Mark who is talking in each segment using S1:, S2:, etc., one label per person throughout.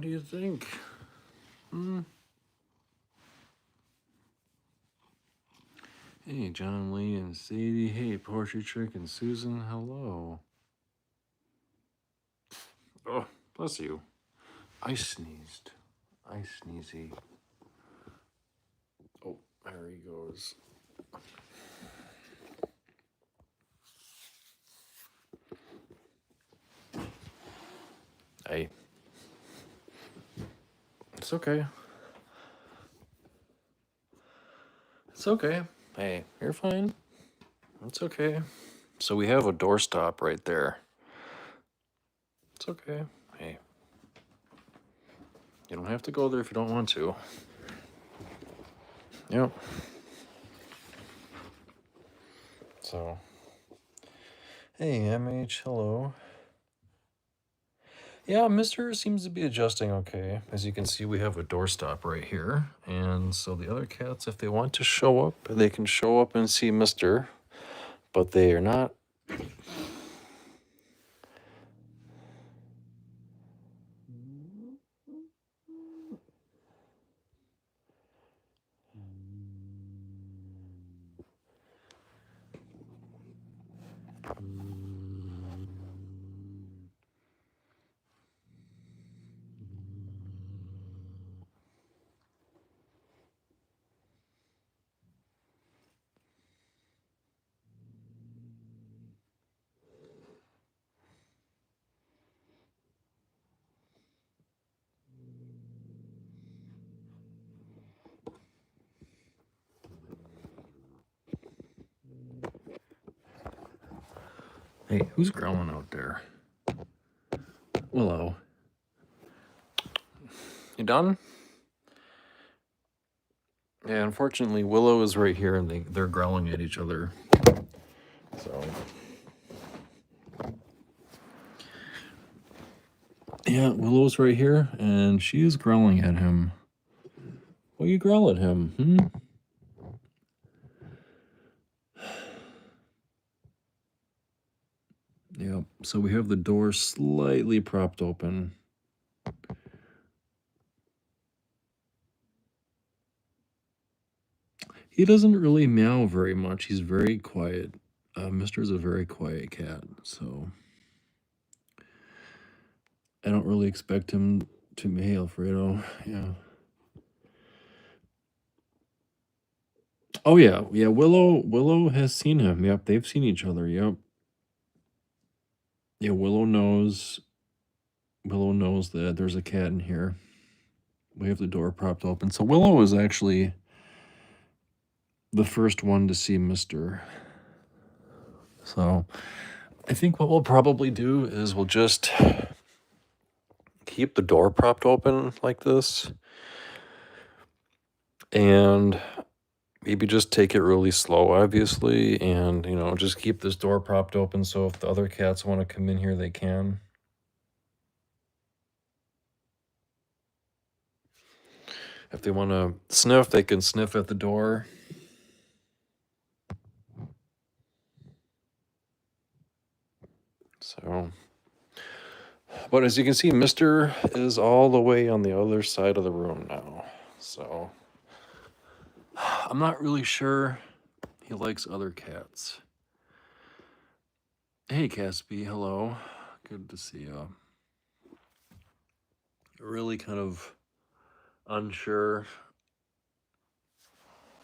S1: do you think? Hey, John Lee and Sadie. Hey, Poetry Trick and Susan. Hello. Oh, bless you. I sneezed. I sneezy. Oh, there he goes. Hey. It's okay. It's okay. Hey, you're fine. It's okay. So we have a doorstop right there. It's okay. Hey. You don't have to go there if you don't want to. Yep. So. Hey, MH, hello. Yeah, Mr. seems to be adjusting okay. As you can see, we have a doorstop right here. And so the other cats, if they want to show up, they can show up and see Mr. But they are not. Hey, who's growling out there? Willow. You done? Yeah, unfortunately, Willow is right here, and they're growling at each other. So, yeah, Willow's right here, and she is growling at him. Well, you growl at him, Yep, so we have the door slightly propped open. He doesn't really meow very much. He's very quiet. Mister's a very quiet cat, so I don't really expect him to meow, Alfredo. Yeah. Oh yeah, yeah. Willow has seen him. Yep, they've seen each other. Yep. Yeah, Willow knows. Willow knows that there's a cat in here. We have the door propped open. So Willow is actually the first one to see Mister. So I think what we'll probably do is we'll just keep the door propped open like this. And maybe just take it really slow, obviously. And, just keep this door propped open so if the other cats want to come in here, they can. If they want to sniff, they can sniff at the door. So, but as you can see, Mister is all the way on the other side of the room now. So, I'm not really sure he likes other cats. Hey, Caspi, hello. Good to see you. Really kind of unsure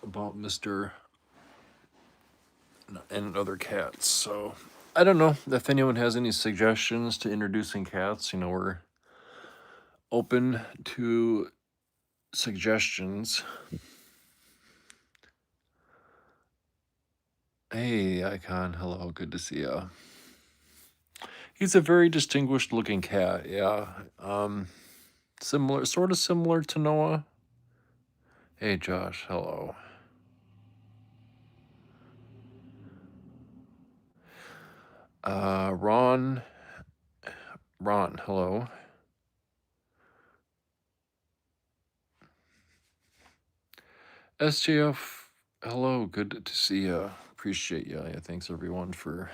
S1: about Mister and other cats. So I don't know if anyone has any suggestions to introducing cats. We're open to suggestions. Hey, Icon. Hello. Good to see you. He's a very distinguished looking cat. Yeah. Sort of similar to Noah. Hey, Josh. Hello. Ron, hello. SJF, hello. Good to see you. Appreciate you. Yeah, thanks everyone for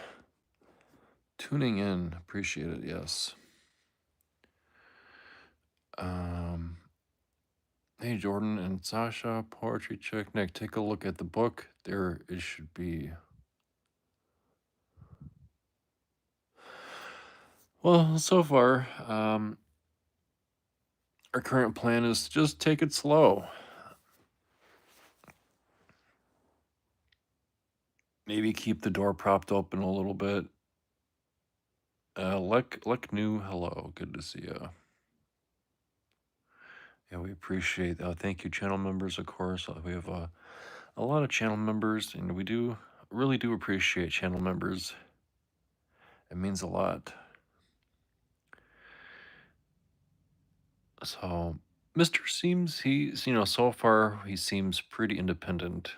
S1: tuning in. Appreciate it. Yes. Um, hey, Jordan and Sasha, Poetry Chick, Nick, take a look at the book. There it should be. Well, so far, our current plan is to just take it slow. Maybe keep the door propped open a little bit. Luck New, hello, good to see you. Yeah, we appreciate that. Thank you, channel members, of course. We have a lot of channel members, and we really do appreciate channel members. It means a lot. So, Mr. seems, so far, he seems pretty independent.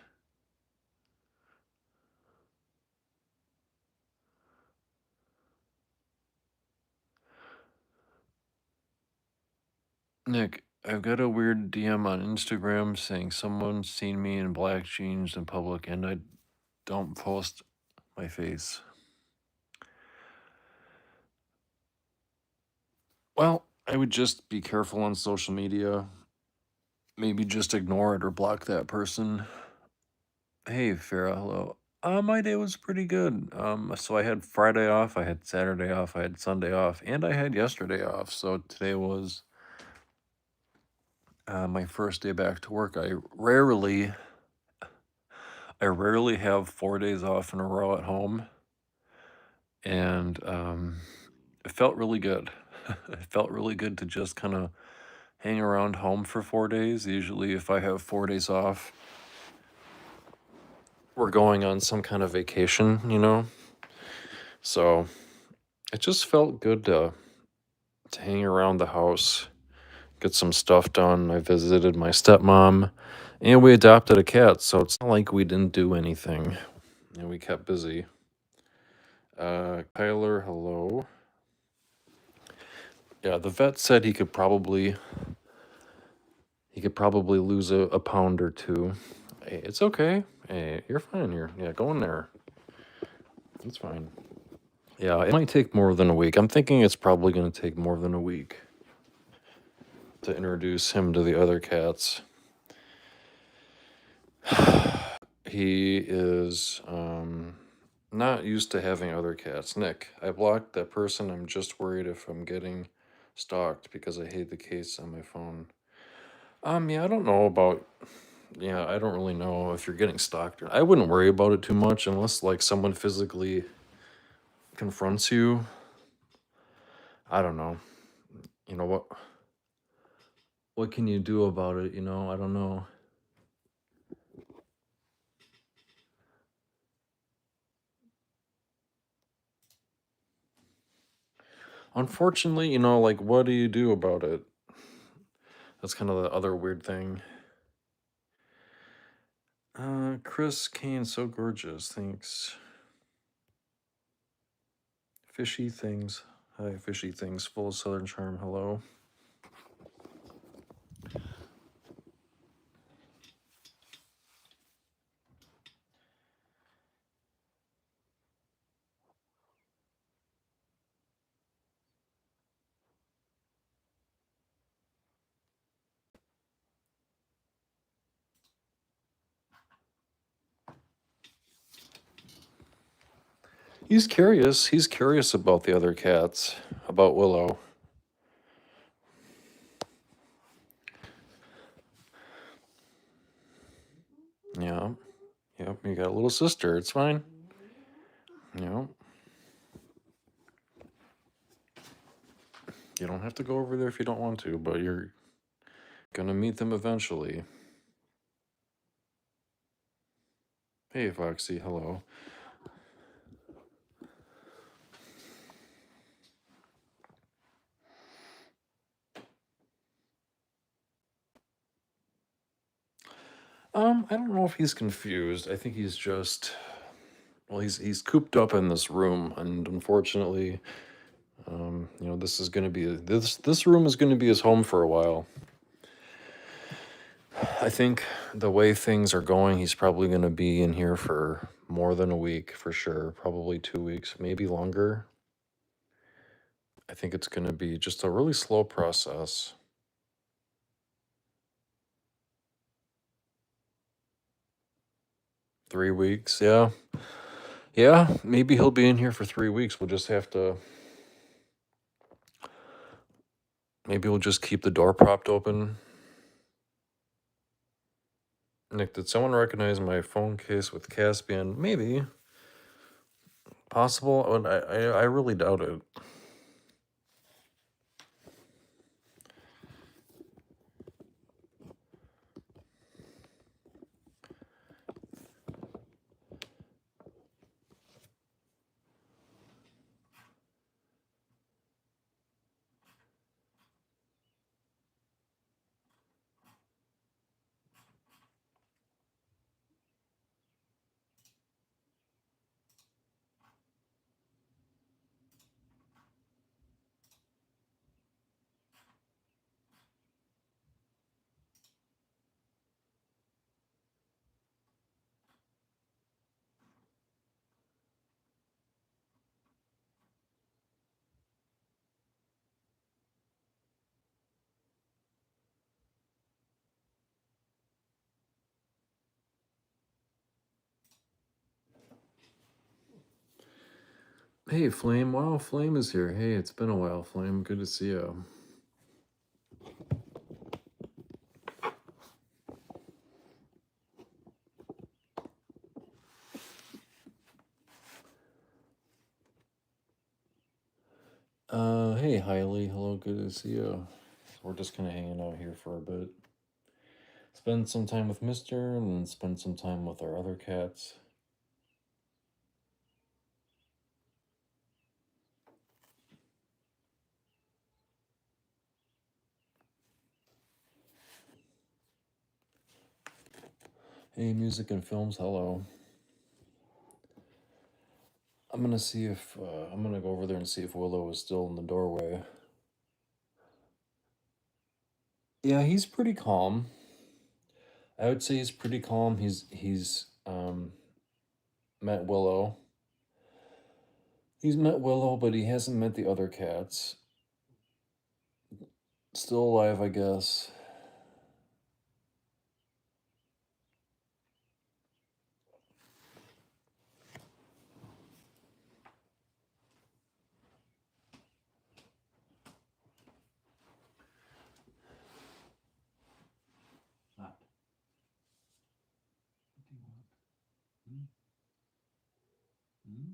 S1: Nick, I've got a weird DM on Instagram saying someone's seen me in black jeans in public, and I don't post my face. Well, I would just be careful on social media. Maybe just ignore it or block that person. Hey, Farah, hello. My day was pretty good. So I had Friday off, I had Saturday off, I had Sunday off, and I had yesterday off. So today was my first day back to work. I rarely have 4 days off in a row at home, and it felt really good. It felt really good to just kind of hang around home for 4 days. Usually, if I have 4 days off, we're going on some kind of vacation. So it just felt good to hang around the house, get some stuff done. I visited my stepmom, and we adopted a cat, so it's not like we didn't do anything. And we kept busy. Kyler, hello. Yeah, the vet said he could probably lose a pound or two. Hey, it's okay. Hey, you're fine. Go in there. It's fine. Yeah, it might take more than a week. I'm thinking it's probably going to take more than a week to introduce him to the other cats. He is not used to having other cats. Nick, I blocked that person. I'm just worried if I'm getting stalked because I hate the case on my phone. Yeah, I don't know about. Yeah, I don't really know if you're getting stalked. I wouldn't worry about it too much unless like someone physically confronts you. I don't know. You know what? What can you do about it? I don't know. Unfortunately, like what do you do about it? That's kind of the other weird thing. Chris Kane, so gorgeous. Thanks. Fishy things. Hi, fishy things. Full of southern charm. Hello. He's curious. He's curious about the other cats, about Willow. Yeah. Yep. You got a little sister. It's fine. Yeah. You don't have to go over there if you don't want to, but you're gonna meet them eventually. Hey, Foxy. Hello. I don't know if he's confused. I think he's just, well, he's cooped up in this room, and unfortunately, this is gonna be this room is gonna be his home for a while. I think the way things are going, he's probably gonna be in here for more than a week for sure. Probably 2 weeks, maybe longer. I think it's gonna be just a really slow process. 3 weeks, yeah. Yeah, maybe he'll be in here for 3 weeks. We'll just have to maybe we'll just keep the door propped open. Nick, did someone recognize my phone case with Caspian? Maybe. Possible, but I really doubt it. Hey, Flame. Wow, Flame is here. Hey, it's been a while, Flame. Good to see you. Hey, Hailey. Hello, good to see you. We're just kind of hanging out here for a bit. Spend some time with Mister, and then spend some time with our other cats. Hey, Music and Films, hello. I'm gonna see if, I'm gonna go over there and see if Willow is still in the doorway. Yeah, he's pretty calm. I would say he's pretty calm. He's met Willow. He's met Willow, but he hasn't met the other cats. Still alive, I guess. What? What do you want? Hmm? Hmm?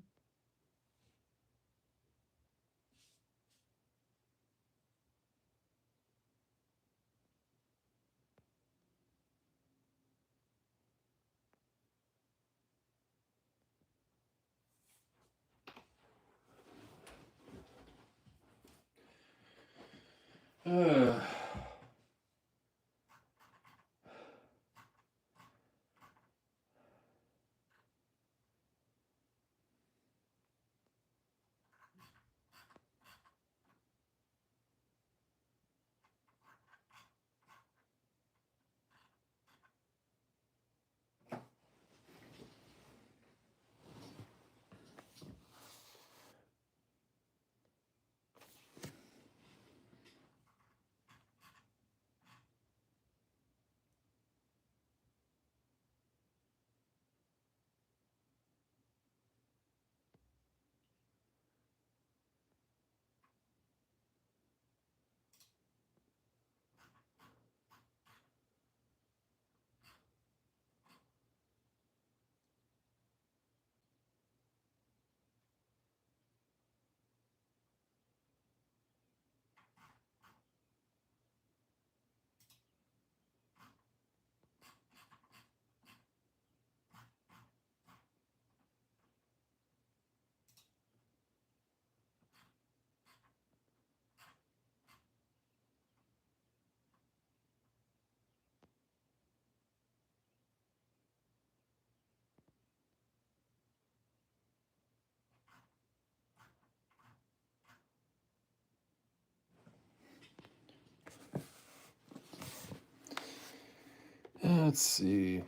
S1: Let's see.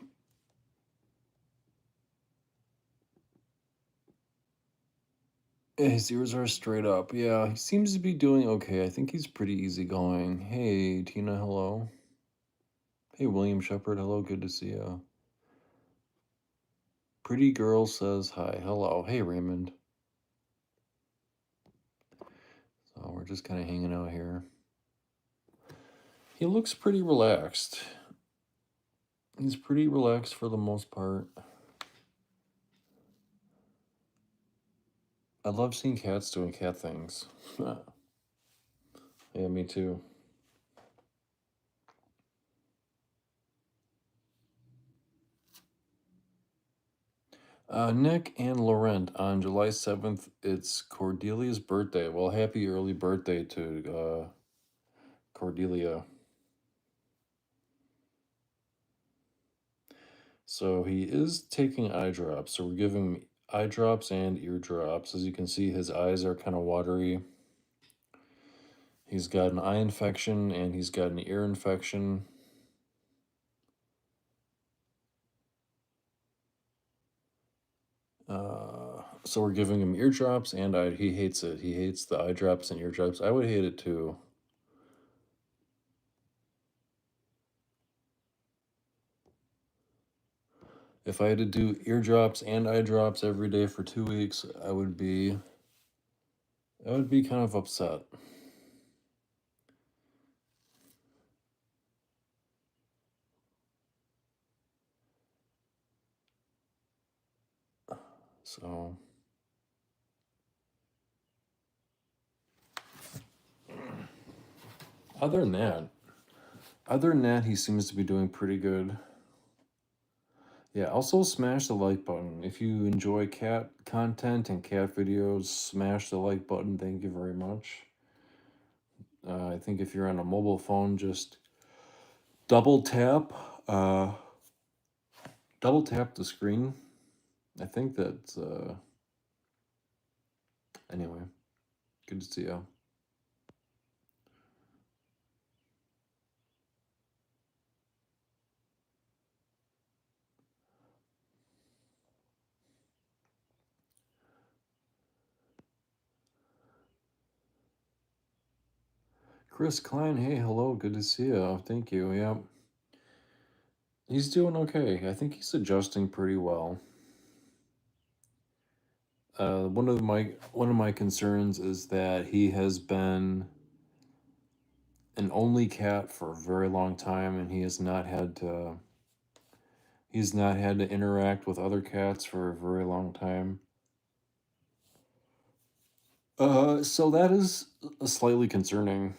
S1: His ears are straight up. Yeah, he seems to be doing okay. I think he's pretty easygoing. Hey, Tina, hello. Hey, William Shepard, hello. Good to see you. Pretty girl says hi. Hello. Hey, Raymond. So we're just kind of hanging out here. He looks pretty relaxed. He's pretty relaxed for the most part. I love seeing cats doing cat things. Yeah, me too. Nick and Laurent, on July 7th, it's Cordelia's birthday. Well, happy early birthday to Cordelia. So he is taking eye drops. So we're giving him eye drops and ear drops. As you can see, his eyes are kind of watery. He's got an eye infection and he's got an ear infection. So we're giving him ear drops and he hates it. He hates the eye drops and ear drops. I would hate it too. If I had to do ear drops and eye drops every day for 2 weeks, I would be kind of upset. So other than that, he seems to be doing pretty good. Yeah, also smash the like button. If you enjoy cat content and cat videos, smash the like button. Thank you very much. I think if you're on a mobile phone, just double tap uh, the screen. I think that's anyway. Good to see you. Chris Klein, hey, hello, good to see you. Thank you. Yeah, he's doing okay. I think he's adjusting pretty well. One of my concerns is that he has been an only cat for a very long time, and he's not had to interact with other cats for a very long time. So that is slightly concerning.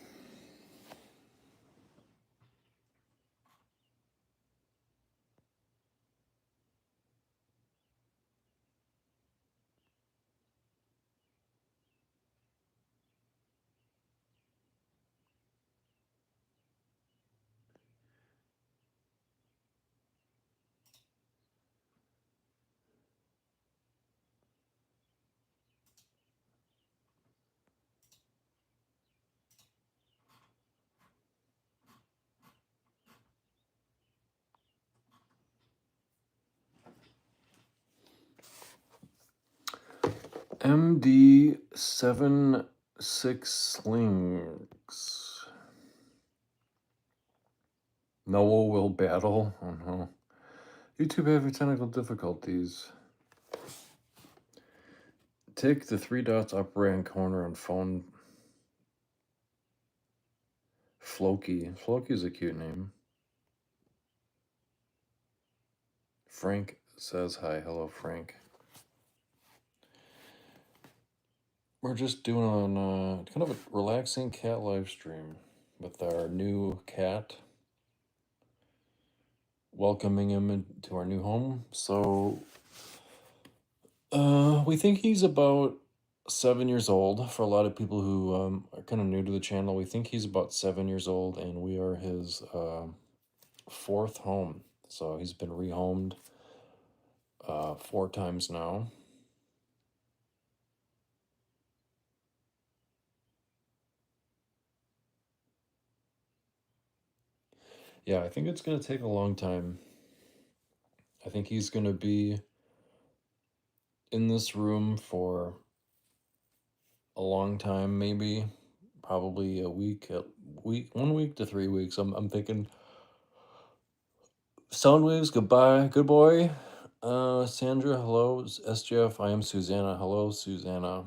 S1: MD76 slings. Noah will battle. Oh no. YouTube having technical difficulties. Take the 3 dots up right hand corner on phone. Floki. Floki's a cute name. Frank says hi. Hello, Frank. We're just doing kind of a relaxing cat live stream with our new cat. Welcoming him into our new home. So, we think he's about 7 years old. For a lot of people who are kind of new to the channel, we think he's about 7 years old, and we are his 4th home. So he's been rehomed 4 times now. Yeah, I think it's going to take a long time. I think he's going to be in this room for a long time, maybe probably a week, 1 week to 3 weeks. I'm thinking Soundwaves, goodbye, good boy. Sandra, hello. SJF, I am Susanna. Hello, Susanna.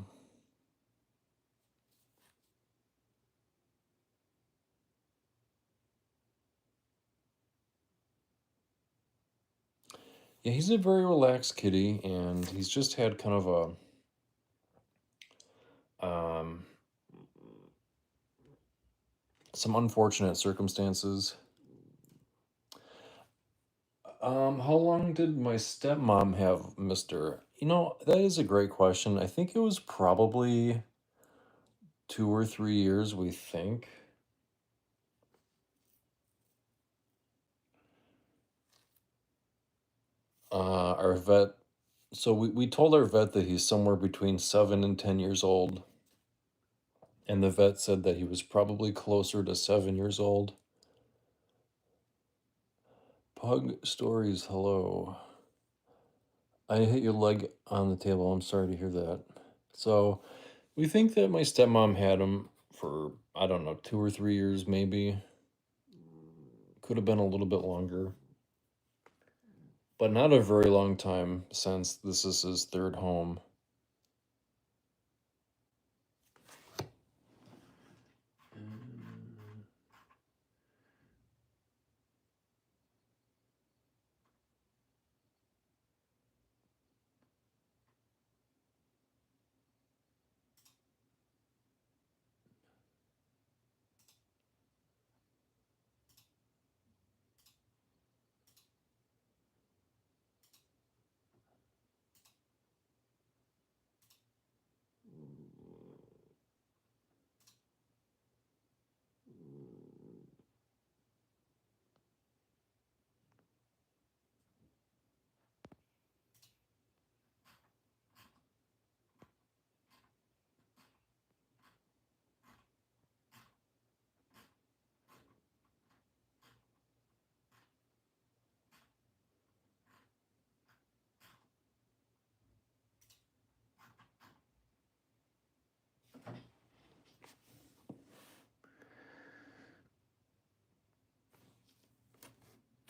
S1: Yeah, he's a very relaxed kitty, and he's just had kind of some unfortunate circumstances. How long did my stepmom have Mr.? You know, that is a great question. I think it was probably 2 or 3 years, we think. Our vet, so we told our vet that he's somewhere between 7 and 10 years old, and the vet said that he was probably closer to 7 years old. Pug stories, hello. I hit your leg on the table. I'm sorry to hear that. So we think that my stepmom had him for, I don't know, 2 or 3 years maybe. Could have been a little bit longer. But not a very long time, since this is his third home.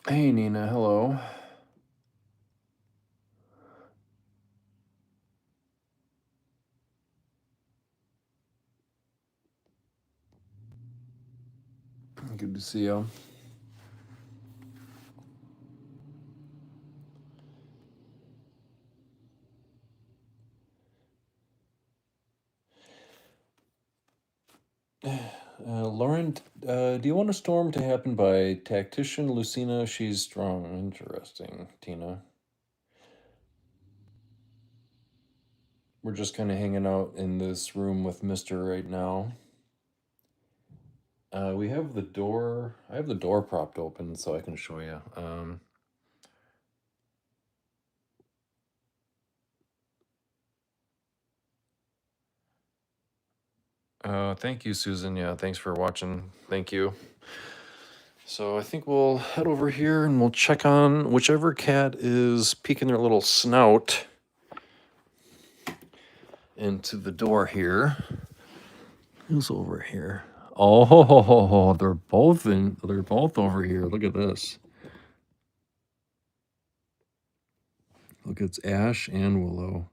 S1: Hey, Nina, hello. Good to see you. Lauren, do you want a storm to happen by tactician Lucina? She's strong. Interesting, Tina. We're just kind of hanging out in this room with Mr. right now. We have the door. I have the door propped open so I can show you. Thank you, Susan. Yeah, thanks for watching. Thank you. So I think we'll head over here and we'll check on whichever cat is peeking their little snout into the door here. Who's over here? Oh, they're both over here. Look at this. Look, it's Ash and Willow.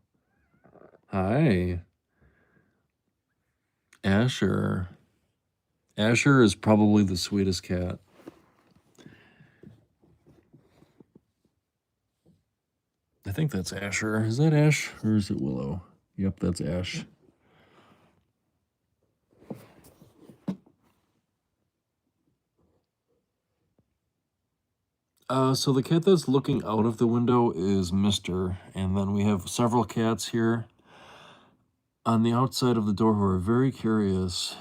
S1: Hi. Asher. Asher is probably the sweetest cat. I think that's Asher. Is that Ash or is it Willow? Yep, that's Ash. So the cat that's looking out of the window is Mr. And then we have several cats here on the outside of the door who are very curious.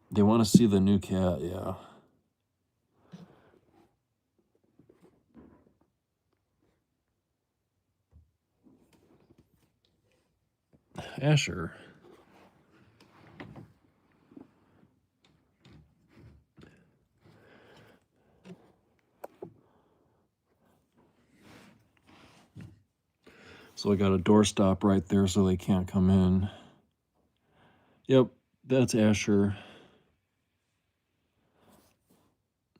S1: They want to see the new cat, yeah. Asher. So I got a doorstop right there so they can't come in. Yep, that's Asher.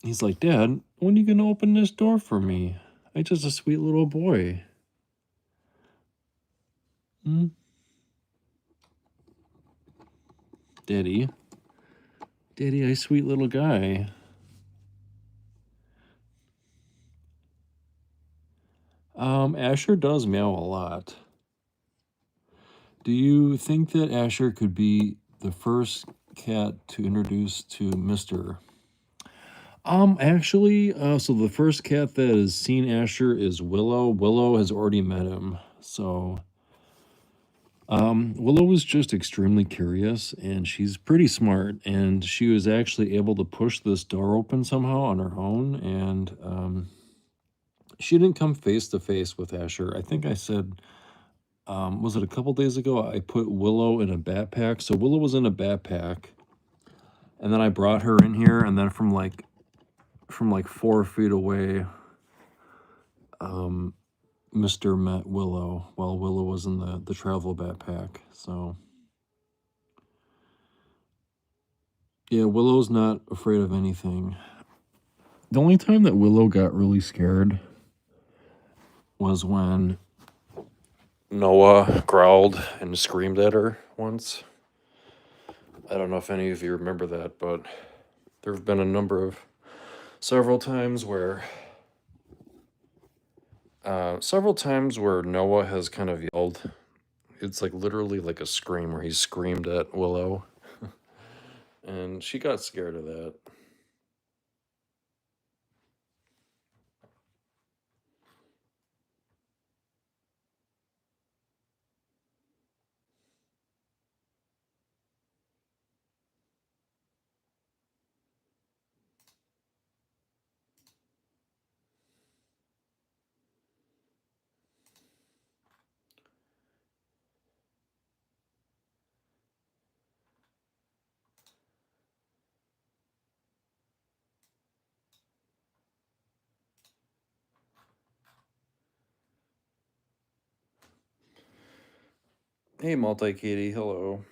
S1: He's like, "Dad, when are you gonna open this door for me? I'm just a sweet little boy." Hmm? Daddy, Daddy, I sweet little guy. Asher does meow a lot. Do you think that Asher could be the first cat to introduce to Mister? Actually, so the first cat that has seen Asher is Willow. Willow has already met him. So, Willow was just extremely curious and she's pretty smart. And she was actually able to push this door open somehow on her own. And she didn't come face to face with Asher. I think I said, was it a couple days ago? I put Willow in a backpack. So Willow was in a backpack. And then I brought her in here. And then from like 4 feet away, Mr. met Willow while Willow was in the travel backpack. So, yeah, Willow's not afraid of anything. The only time that Willow got really scared was when Noah growled and screamed at her once. I don't know if any of you remember that, but there have been several times where Noah has kind of yelled. It's like literally like a scream where he screamed at Willow. And she got scared of that. Hey, Multi Katie, hello.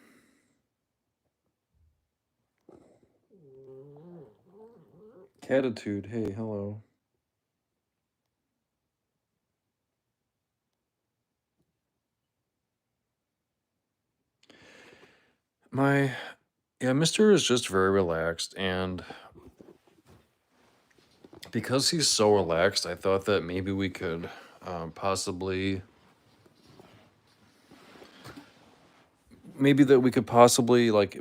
S1: Catitude, hey, hello. Yeah, Mister is just very relaxed, and because he's so relaxed, I thought that maybe we could possibly, like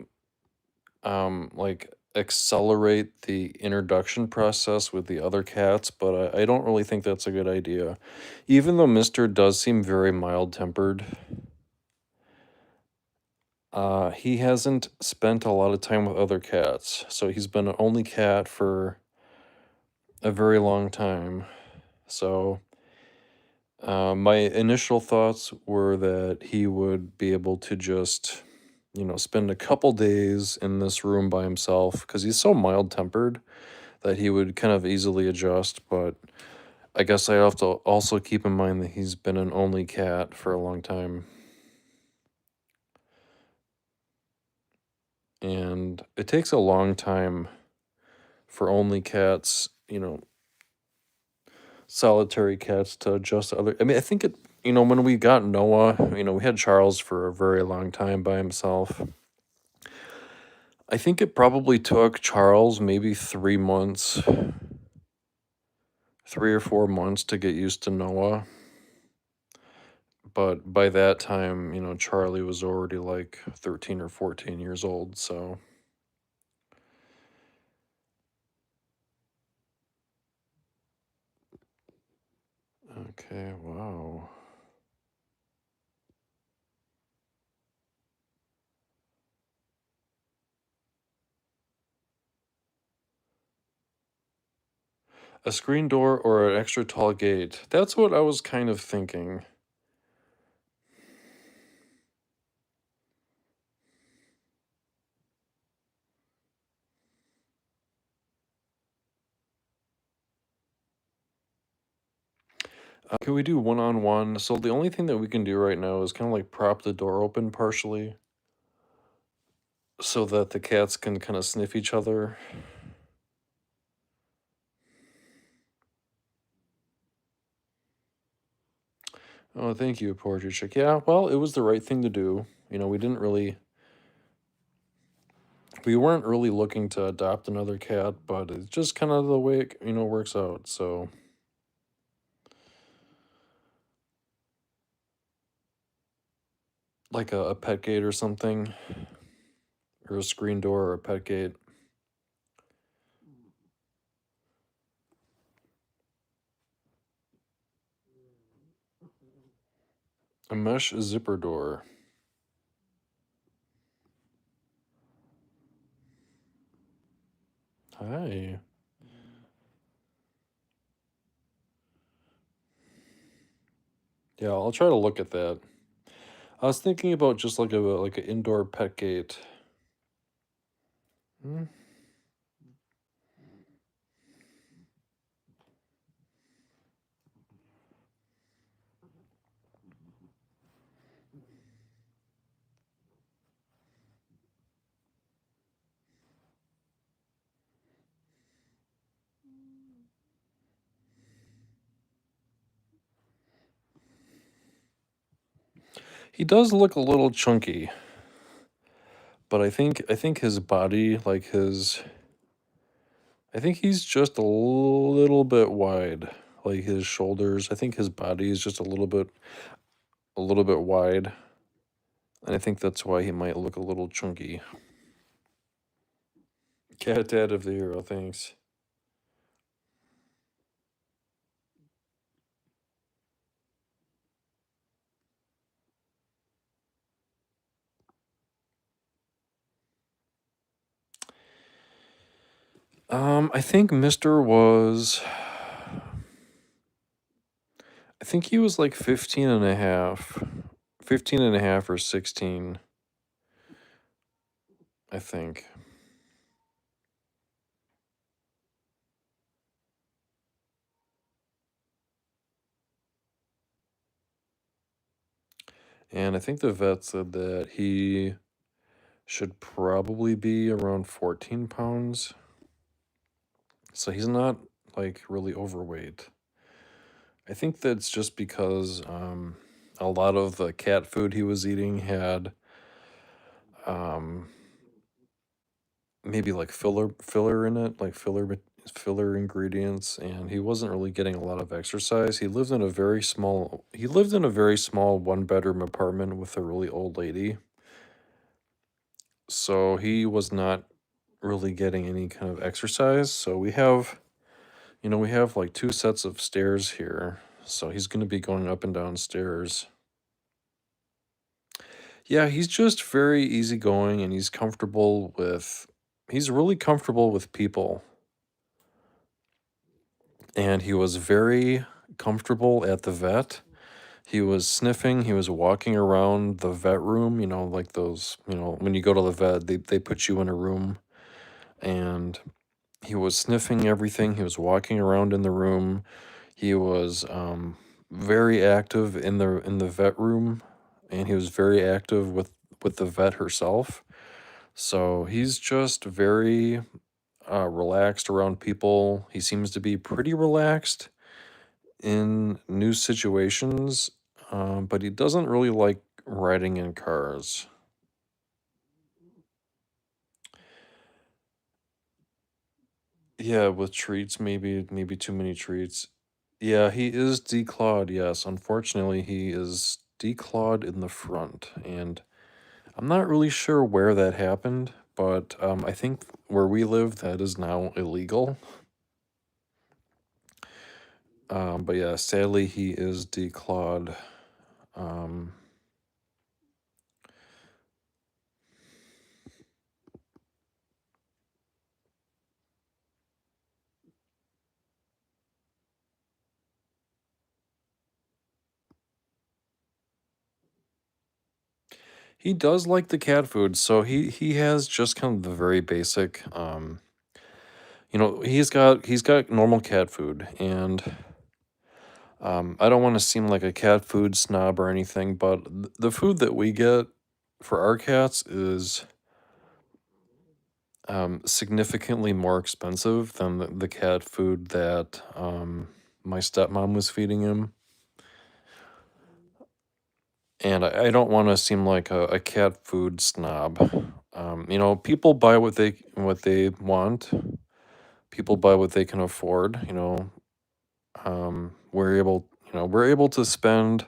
S1: accelerate the introduction process with the other cats, but I don't really think that's a good idea. Even though Mister does seem very mild-tempered, he hasn't spent a lot of time with other cats, so he's been an only cat for a very long time. So, my initial thoughts were that he would be able to just, spend a couple days in this room by himself because he's so mild-tempered that he would kind of easily adjust. But I guess I have to also keep in mind that he's been an only cat for a long time. And it takes a long time for only cats, solitary cats to adjust to other. I mean, I think when we got Noah, we had Charles for a very long time by himself. I think it probably took Charles maybe 3 months, 3 or 4 months to get used to Noah. But by that time, Charlie was already like 13 or 14 years old. So, okay, wow. A screen door or an extra tall gate? That's what I was kind of thinking. Can we do one-on-one? So the only thing that we can do right now is kind of like prop the door open partially so that the cats can kind of sniff each other. Oh, thank you, Portrait Chick. Yeah, well, it was the right thing to do. We weren't really looking to adopt another cat, but it's just kind of the way it, works out. So, like a pet gate or something, or a screen door or a pet gate. A mesh zipper door. Hi. Yeah, I'll try to look at that. I was thinking about just like an indoor pet gate. Hmm. He does look a little chunky, but I think his body, I think he's just a little bit wide, like his shoulders. I think his body is just a little bit wide, and I think that's why he might look a little chunky. Cat Dad of the Hero, thanks. I think Mister was, I think he was like 15 and a half, 15 and a half or 16, I think. And I think the vet said that he should probably be around 14 pounds. So he's not like really overweight. I think that's just because a lot of the cat food he was eating had um, maybe like filler in it, like filler ingredients, and he wasn't really getting a lot of exercise. He lived in a very small one bedroom apartment with a really old lady. So he was not really getting any kind of exercise. So we have like two sets of stairs here. So he's going to be going up and down stairs. Yeah, he's just very easygoing and he's really comfortable with people. And he was very comfortable at the vet. He was sniffing, he was walking around the vet room, like those, when you go to the vet, they put you in a room, and he was sniffing everything. He was walking around in the room. He was very active in the vet room, and he was very active with the vet herself. So he's just very relaxed around people. He seems to be pretty relaxed in new situations, but he doesn't really like riding in cars. Yeah, with treats, maybe too many treats. Yeah, he is declawed. Yes, unfortunately, he is declawed in the front, and I'm not really sure where that happened, but I think where we live, that is now illegal. But yeah, sadly, he is declawed. Um, he does like the cat food, so he has just kind of the very basic. He's got normal cat food, and I don't want to seem like a cat food snob or anything, but the food that we get for our cats is significantly more expensive than the cat food that my stepmom was feeding him. And I don't want to seem like a cat food snob. You know, people buy what they want. People buy what they can afford. You know, we're able to spend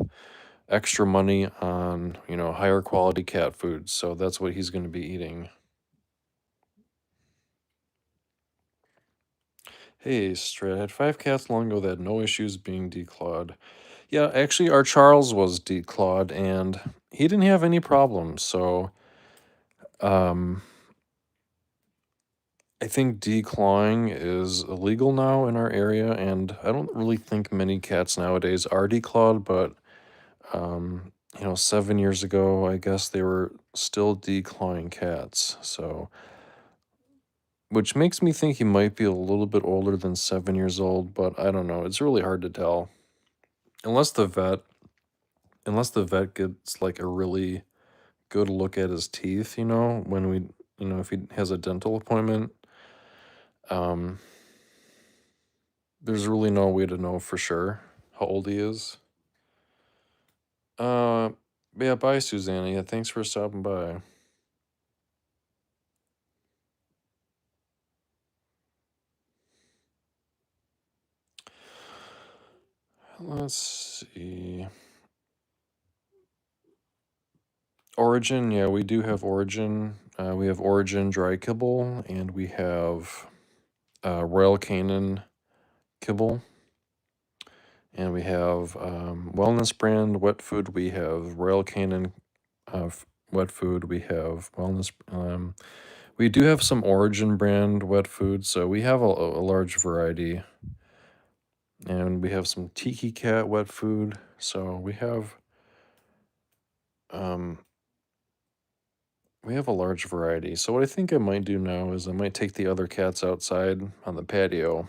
S1: extra money on higher quality cat food. So that's what he's going to be eating. Hey, Strat, I had 5 cats long ago that had no issues being declawed. Yeah, actually, our Charles was declawed, and he didn't have any problems. So, um, I think declawing is illegal now in our area, and I don't really think many cats nowadays are declawed, but, 7 years ago, I guess they were still declawing cats. So, which makes me think he might be a little bit older than 7 years old, but I don't know. It's really hard to tell. Unless the vet gets like a really good look at his teeth, when if he has a dental appointment, um, there's really no way to know for sure how old he is. Uh, yeah, bye, Susanna. Yeah, thanks for stopping by. Let's see. Origin, yeah, we do have Origin. We have Origin dry kibble, and we have Royal Canin kibble, and we have Wellness brand wet food. We have Royal Canin wet food. We have Wellness. We do have some Origin brand wet food, so we have a large variety, and we have some Tiki Cat wet food. So um, we have a large variety. So what I think I might do now is I might take the other cats outside on the patio,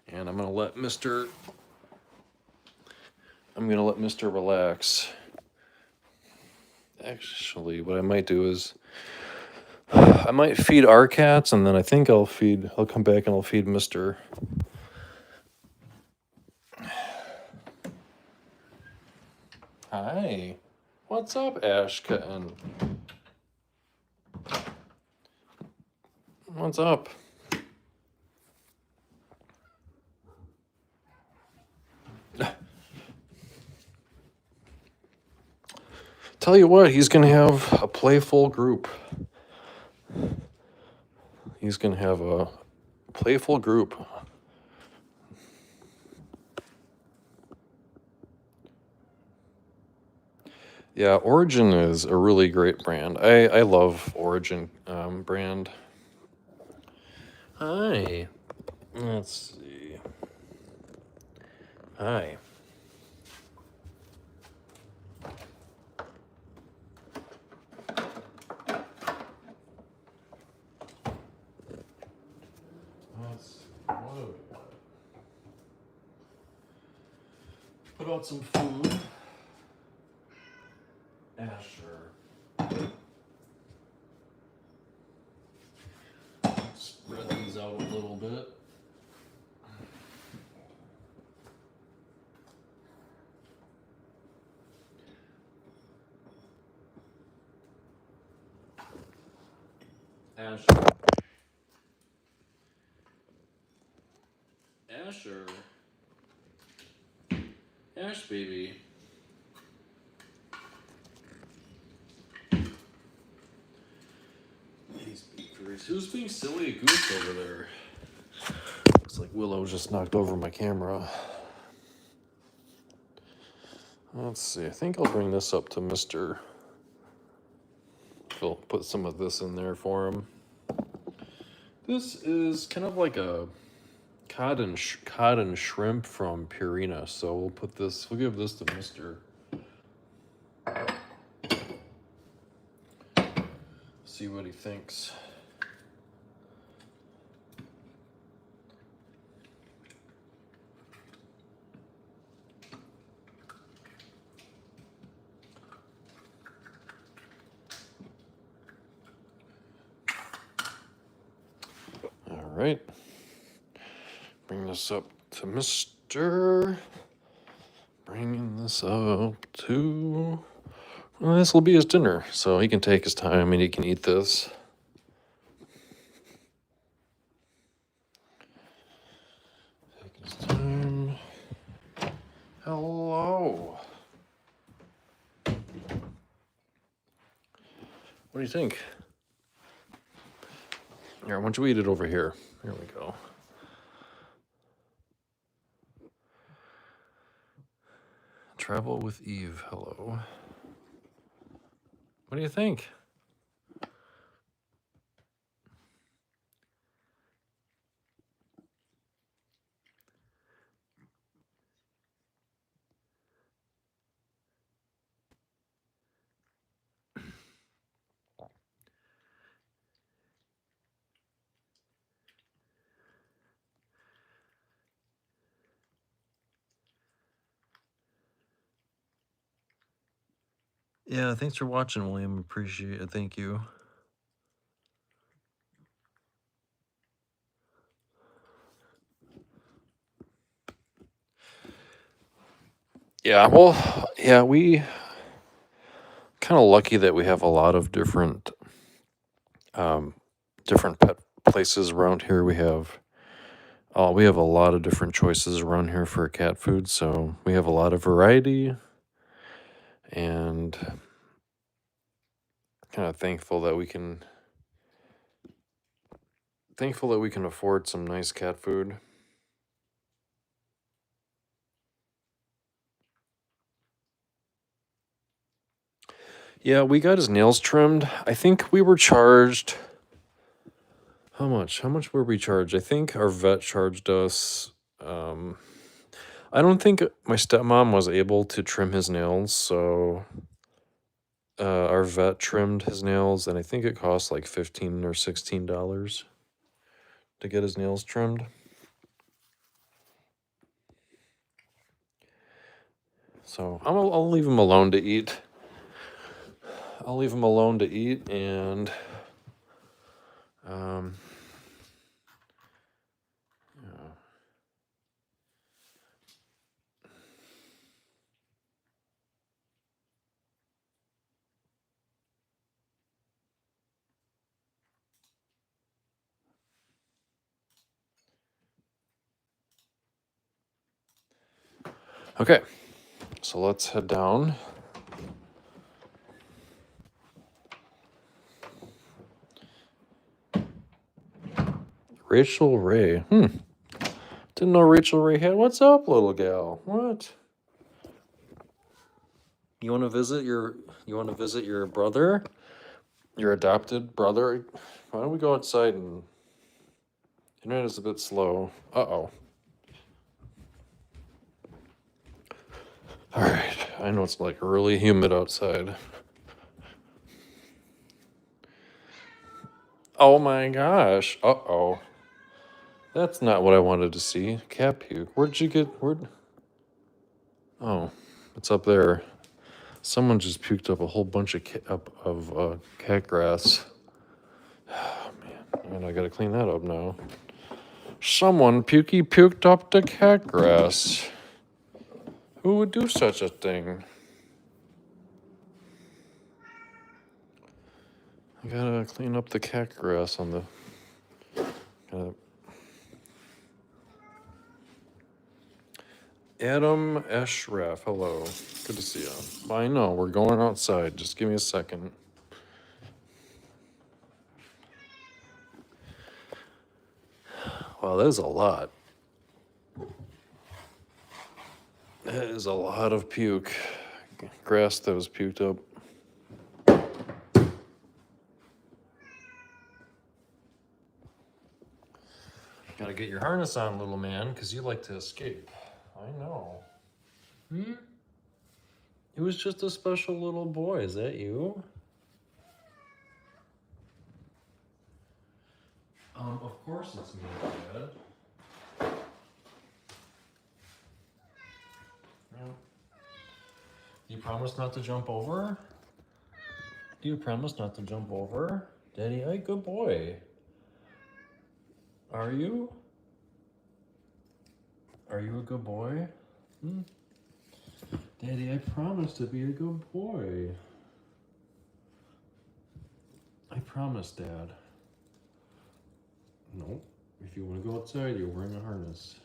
S1: and I'm gonna let Mister relax. Actually, what I might do is I might feed our cats, and then I think I'll come back and I'll feed Mister. Hi. What's up, Ash Kitten? What's up? Tell you what, he's gonna have a playful group. He's gonna have a playful group. Yeah, Origin is a really great brand. I love Origin brand. Hi. Let's see. Hi. Put out some food. Asher. Spread these out a little bit. Asher. Asher. Ash baby. Who's being silly goose over there? Looks like Willow just knocked over my camera. Let's see. I think I'll bring this up to Mr. Phil. Put some of this in there for him. This is kind of like a cod and shrimp from Purina. So we'll give this to Mr. See what he thinks. All right. Bring this up to Mr. Bringing this up to... Well, this will be his dinner, so he can take his time and he can eat this. Take his time. Hello. What do you think? Here, why don't you eat it over here? Here we go. Travel with Eve, hello. What do you think? Yeah, thanks for watching, William. Appreciate it. Thank you. Yeah, well, yeah, we kind of lucky that we have a lot of different different pet places around here. We have a lot of different choices around here for cat food, so we have a lot of variety, and kind of thankful that we can afford some nice cat food. Yeah, we got his nails trimmed. I think we were charged... How much? How much were we charged? I think our vet charged us... I don't think my stepmom was able to trim his nails, so our vet trimmed his nails, and I think it cost like $15 or $16 to get his nails trimmed. So I'll leave him alone to eat. I'll leave him alone to eat, and yeah. Okay, so let's head down. Rachel Ray. Didn't know Rachel Ray had. What's up, little gal? What? You want to visit your brother? Your adopted brother? Why don't we go outside and... Internet is a bit slow. Uh-oh. All right. I know it's like really humid outside. Oh my gosh. Uh-oh. That's not what I wanted to see. Cat puke. Oh, it's up there. Someone just puked up a whole bunch of cat grass. Oh, man. And I gotta clean that up now. Someone puked up the cat grass. Who would do such a thing? I gotta clean up the cat grass on the... Adam Eshraf, hello. Good to see you. I know, we're going outside. Just give me a second. Wow, that is a lot. That is a lot of puke. Grass that was puked up. Gotta get your harness on, little man, because you like to escape. I know. It was just a special little boy. Is that you? Of course it's me, Dad. Yeah. You promise not to jump over? Do you promise not to jump over? Daddy, hey, good boy. Are you? Are you a good boy? Daddy, I promised to be a good boy. I promised, Dad. No, if you want to go outside, you're wearing a harness.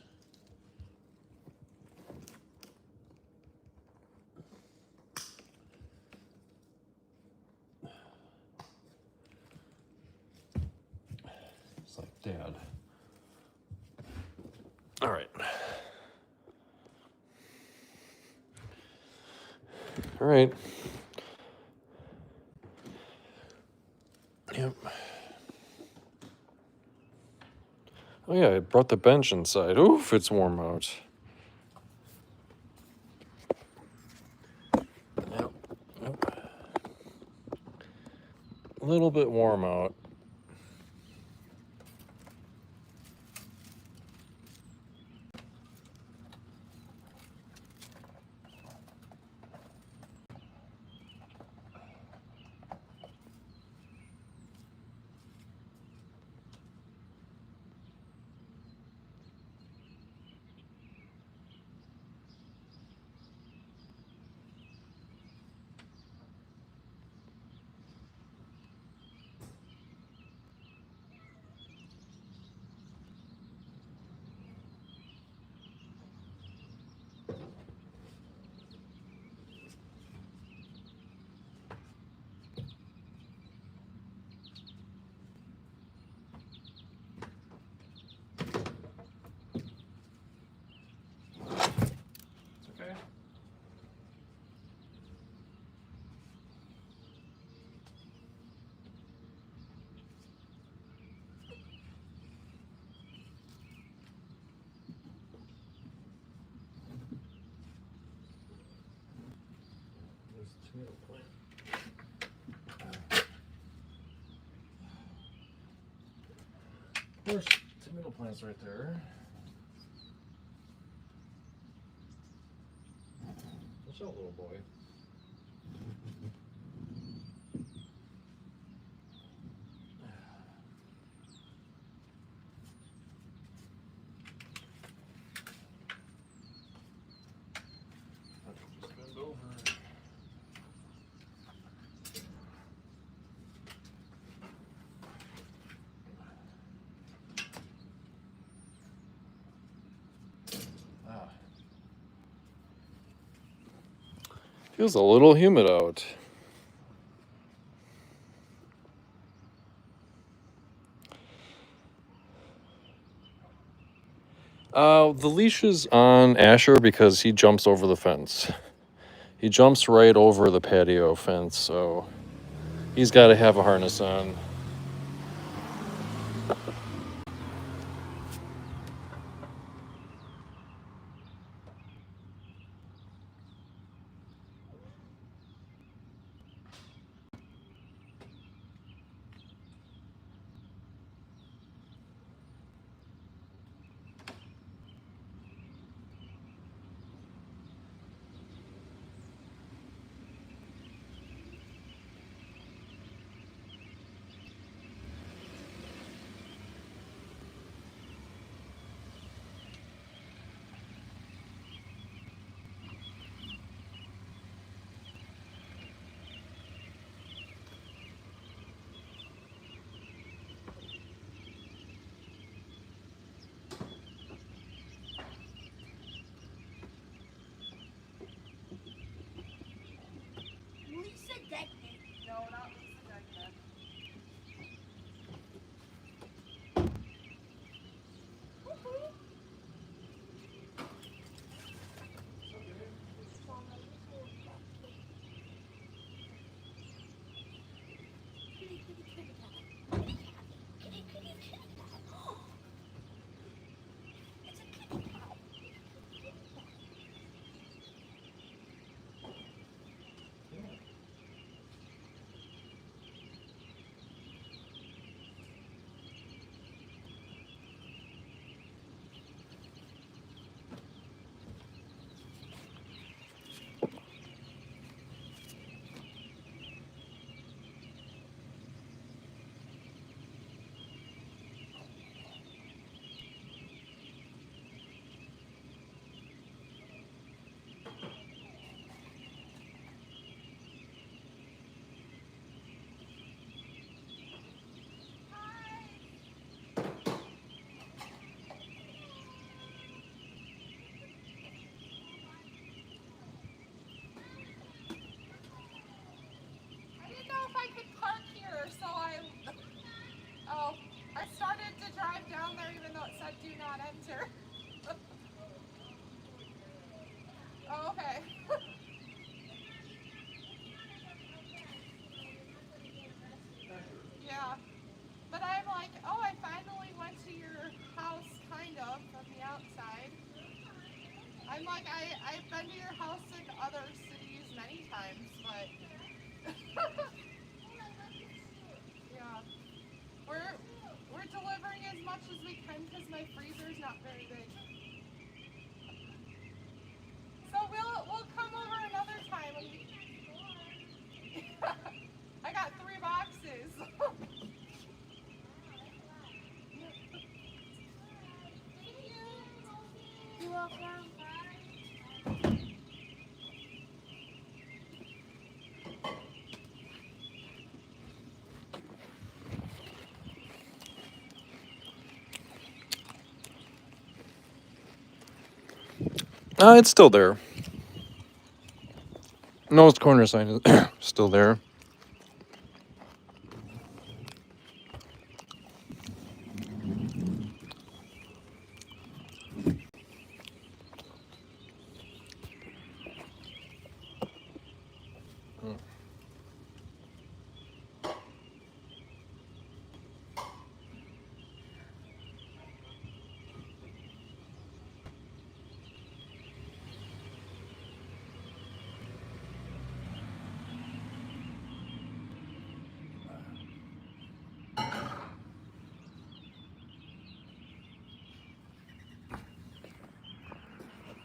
S1: It's like, Dad. All right. All right. Yep. Oh yeah, I brought the bench inside. Oof, it's warm out. Yep. Yep. A little bit warm out. Okay. There's the tomato plant. There's tomato plants right there. Watch out, little boy. Just bend over. Feels a little humid out. The leash is on Asher because he jumps over the fence. He jumps right over the patio fence, so he's got to have a harness on.
S2: Lisa Deckman. No, not Lisa Deckman. Woohoo! wanted to drive down there even though it said do not enter. Oh, okay. Yeah. But I'm like, oh, I finally went to your house, kind of, from the outside. I'm like, I've been to your house in other cities many times, but yeah. We're delivering as much as we can because my freezer's not very big. So we'll come over another time. I got 3 boxes. You're welcome.
S1: It's still there. No, its corner sign is still there.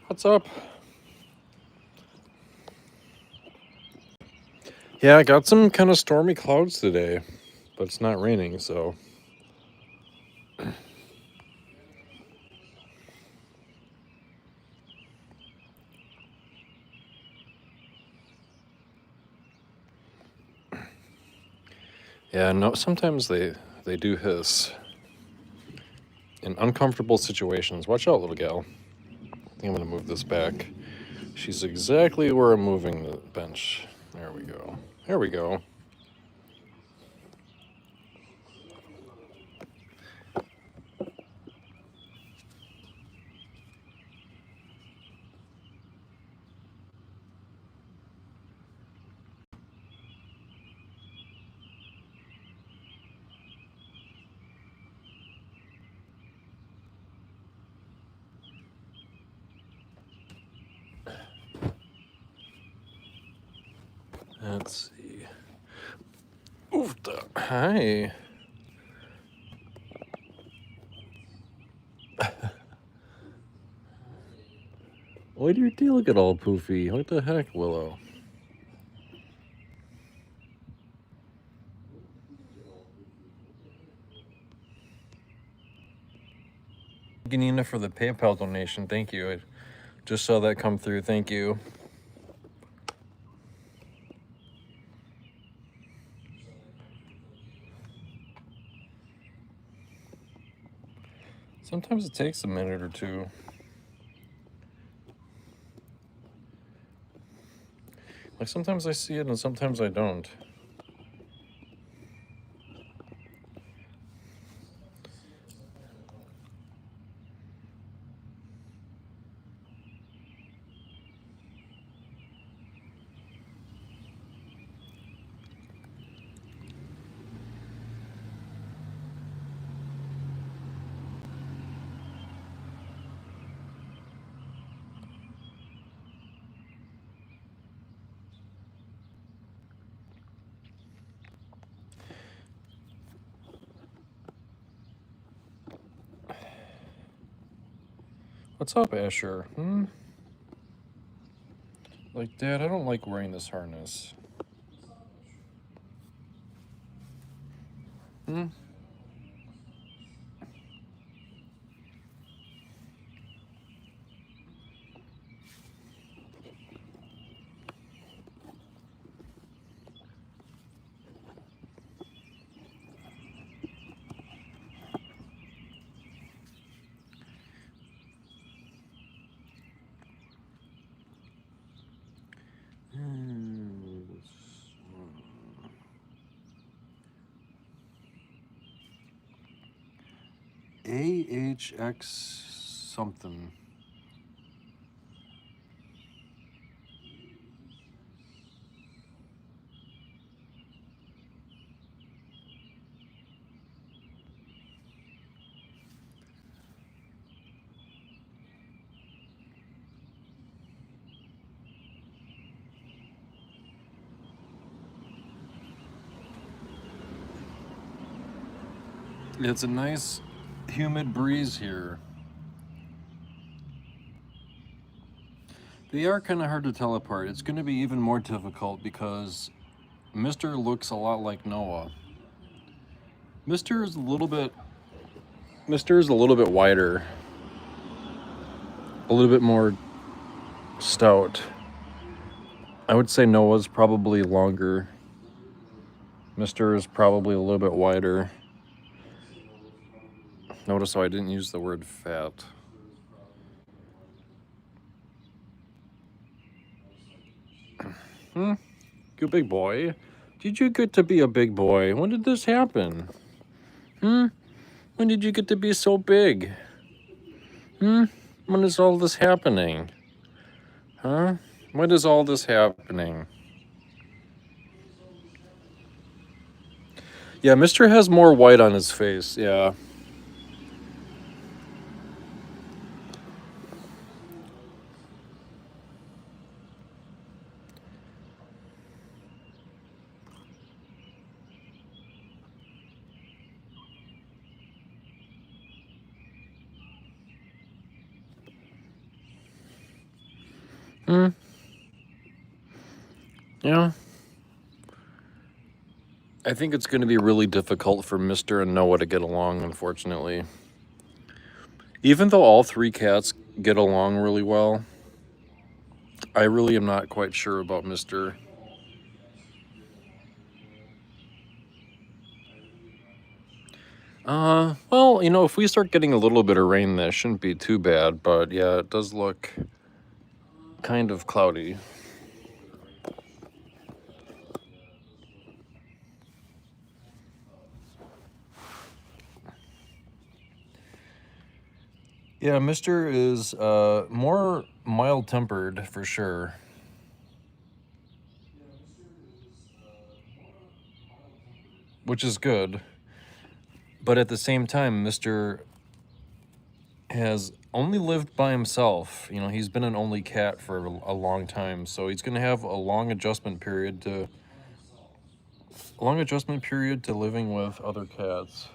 S1: What's up? Yeah, I got some kind of stormy clouds today, but it's not raining, so. Yeah, no, sometimes they do hiss in uncomfortable situations. Watch out, little gal. I think I'm gonna move this back. She's exactly where I'm moving the bench. There we go. There we go. Let's see. Oof, hi. Why do your tail get all poofy? What the heck, Willow? Nina for the PayPal donation. Thank you. I just saw that come through. Thank you. Sometimes it takes a minute or two. Like sometimes I see it and sometimes I don't. What's up, Asher? Like, Dad, I don't like wearing this harness. AHX something. It's a nice humid breeze here. They are kind of hard to tell apart. It's going to be even more difficult because Mr. looks a lot like Noah. Mr. is a little bit wider. A little bit more stout. I would say Noah's probably longer. Mr. is probably a little bit wider. Notice how I didn't use the word fat. You big boy. Did you get to be a big boy? When did this happen? When did you get to be so big? When is all this happening? Huh? When is all this happening? Yeah, Mr. has more white on his face, yeah. Yeah. I think it's going to be really difficult for Mr. and Noah to get along, unfortunately. Even though all three cats get along really well, I really am not quite sure about Mr. Well, you know, if we start getting a little bit of rain, that shouldn't be too bad, but yeah, it does look kind of cloudy. Yeah, Mr. is more mild-tempered for sure. Which is good. But at the same time, Mr. has only lived by himself. You know, he's been an only cat for a long time, so he's going to have a long adjustment period to living with other cats.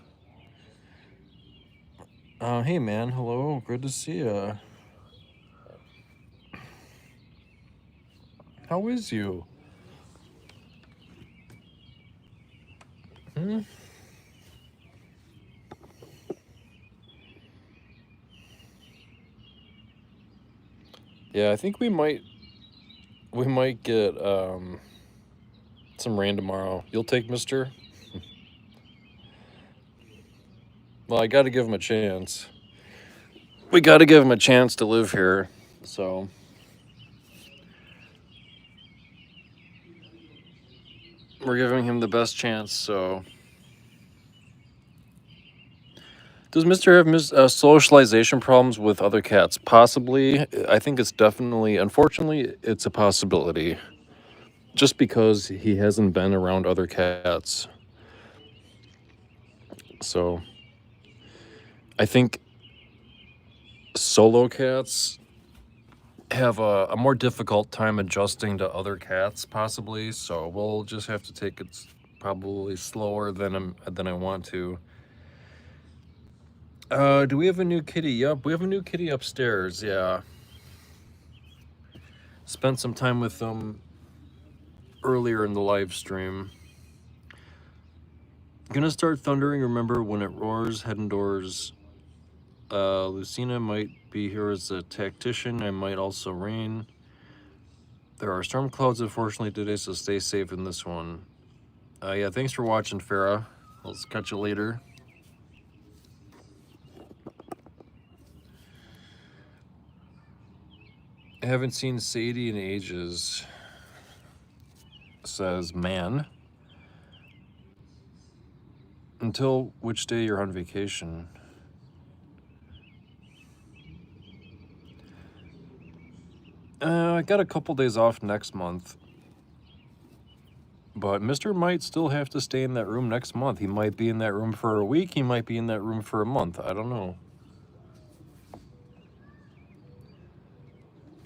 S1: Hey man, hello, good to see ya. How is you? Yeah, I think we might get some rain tomorrow. You'll take Mr.? Well, I got to give him a chance. We got to give him a chance to live here. So we're giving him the best chance. So does Mr. have socialization problems with other cats? Possibly. I think it's definitely, unfortunately, it's a possibility. Just because he hasn't been around other cats. So I think solo cats have a more difficult time adjusting to other cats, possibly. So we'll just have to take it probably slower than I want to. Do we have a new kitty? Yep, we have a new kitty upstairs. Yeah. Spent some time with them earlier in the live stream. Gonna start thundering. Remember, when it roars, head indoors. Lucina might be here as a tactician. I might also rain. There are storm clouds, unfortunately, today, so stay safe in this one. Yeah, thanks for watching, Farah. I'll catch you later. I haven't seen Sadie in ages, says man. Until which day you're on vacation? I got a couple days off next month. But Mr. might still have to stay in that room next month. He might be in that room for a week. He might be in that room for a month. I don't know.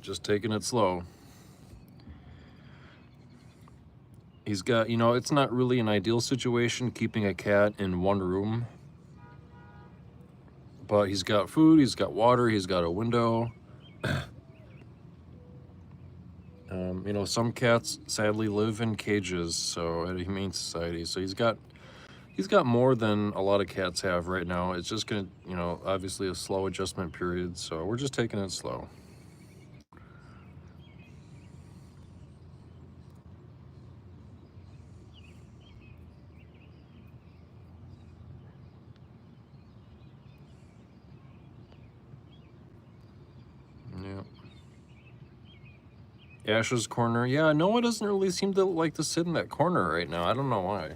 S1: Just taking it slow. He's got, you know, it's not really an ideal situation keeping a cat in one room. But he's got food, he's got water, he's got a window. You know, some cats sadly live in cages, so at a humane society. So he's got more than a lot of cats have right now. It's just gonna, you know, obviously a slow adjustment period. So we're just taking it slow. Yeah. Ash's corner. Yeah, Noah doesn't really seem to like to sit in that corner right now. I don't know why.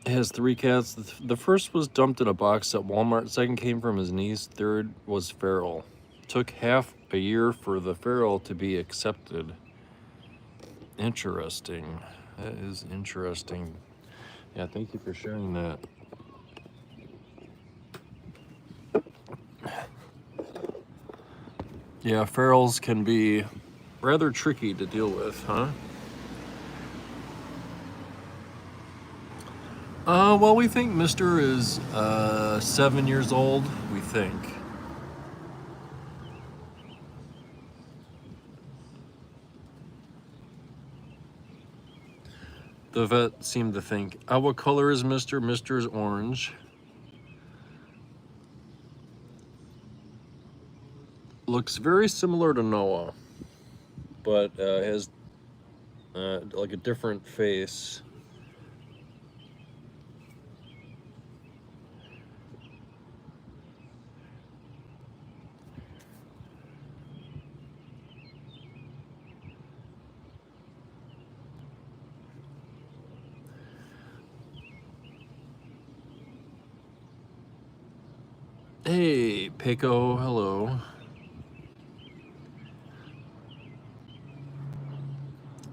S1: He has 3 cats. The first was dumped in a box at Walmart. Second came from his niece. Third was feral. Took half a year for the feral to be accepted. Interesting. That is interesting. Yeah, thank you for sharing that. Yeah, ferals can be rather tricky to deal with, huh? Well, we think Mr. is 7 years old, we think. The vet seemed to think, what color is Mr.? Mr. is orange. Looks very similar to Noah, but has like a different face. Hey, Patio, hello.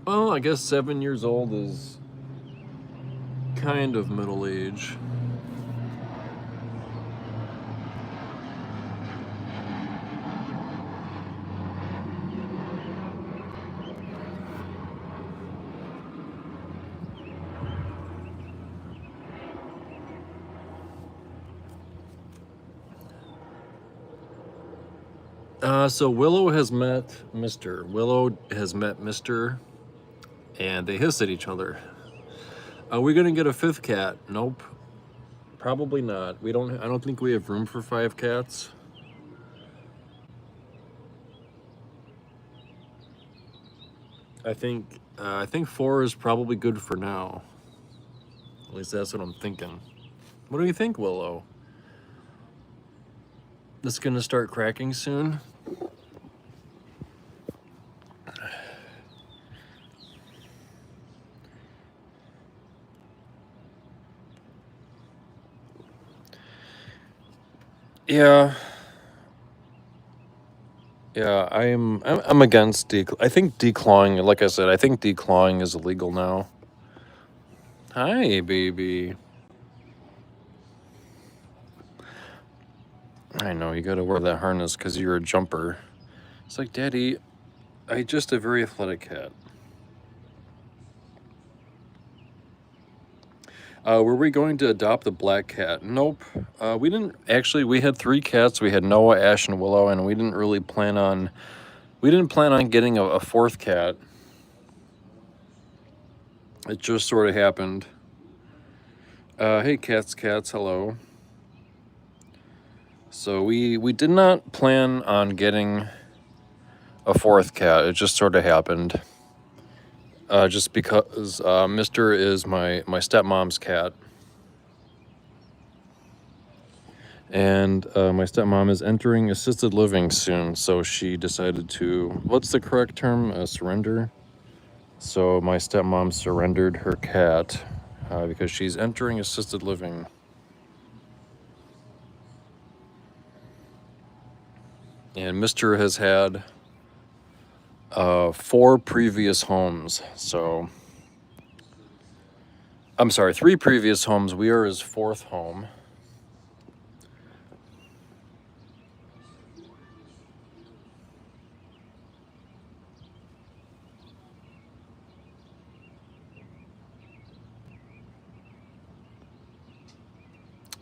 S1: Well, I guess 7 years old is kind of middle age. So Willow has met Mr. Willow has met Mr. And they hiss at each other. Are we gonna get a 5th cat? Nope. Probably not. I don't think we have room for 5 cats. I think 4 is probably good for now. At least that's what I'm thinking. What do you think, Willow? This gonna start cracking soon? Yeah. Yeah, I'm against I think declawing, like I said, I think declawing is illegal now. Hi, baby. I know, you gotta wear that harness because you're a jumper. It's like, Daddy, I just a very athletic cat. Were we going to adopt the black cat? Nope. We didn't actually. We had 3 cats. We had Noah, Ash, and Willow, and we didn't really plan on. We didn't plan on getting a 4th cat. It just sort of happened. Hey, cats, hello. So we did not plan on getting a 4th cat. It just sort of happened. Just because Mister is my stepmom's cat. And my stepmom is entering assisted living soon, so she decided to, what's the correct term? Surrender. So my stepmom surrendered her cat because she's entering assisted living. And Mister has had 4 previous homes. So, I'm sorry, 3 previous homes. We are his 4th home.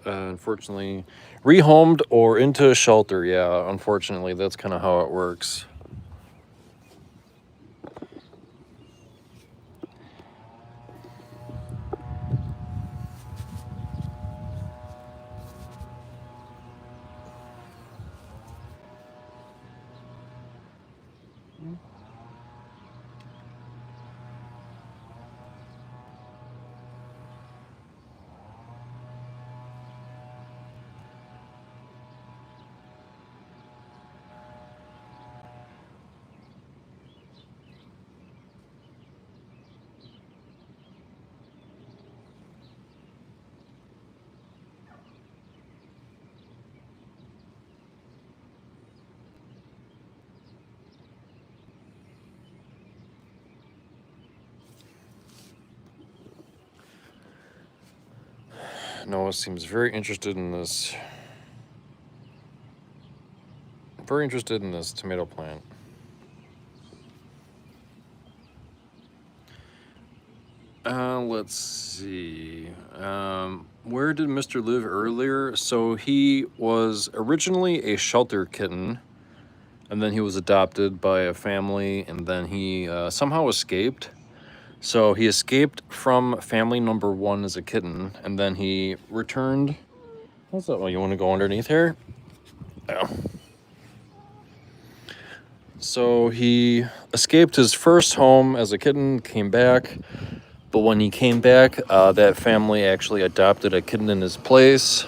S1: Unfortunately, rehomed or into a shelter. Yeah, unfortunately, that's kind of how it works. Noah seems very interested in this. Very interested in this tomato plant. Let's see. Where did Mr. live earlier? So he was originally a shelter kitten, and then he was adopted by a family, and then he somehow escaped. So he escaped from family number 1 as a kitten, and then he returned. What's that? Oh, you want to go underneath here? Oh. So he escaped his first home as a kitten, came back. But when he came back, that family actually adopted a kitten in his place.